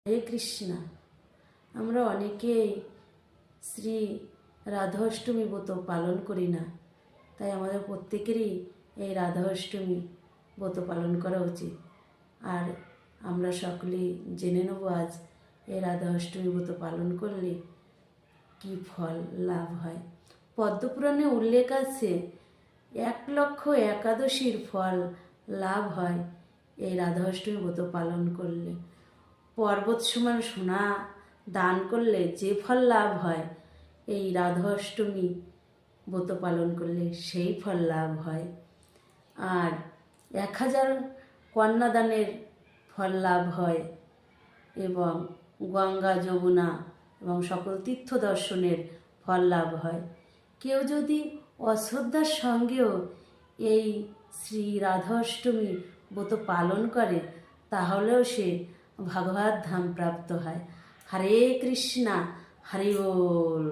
হে কৃষ্ণা, আমরা অনেকেই শ্রী রাধাষ্টমী ব্রত পালন করি না, তাই আমাদের প্রত্যেকেরই এই রাধাষ্টমী ব্রত পালন করা উচিত। আর আমরা সকলেই জেনে নেব আজ এই রাধাষ্টমী ব্রত পালন করলে কি ফল লাভ হয়। পদ্মপুরাণে উল্লেখ আছে 1,00,000 একাদশীর ফল লাভ হয় এই রাধাষ্টমী ব্রত পালন করলে। পর্বত সমান সোনা দান করলে যে ফল লাভ হয়, এই রাধাষ্টমী ব্রত পালন করলে সেই ফল লাভ হয়। আর 1000 কন্যাদানের ফল লাভ হয় এবং গঙ্গা যমুনা এবং সকল তীর্থ দর্শনের ফল লাভ হয়। কেউ যদি অশ্রদ্ধার সঙ্গেও এই শ্রী রাধাষ্টমী ব্রত পালন করে, তাহলেও সে ভগবত ধাম প্রাপ্ত হয়। হরে কৃষ্ণা, হরি বল।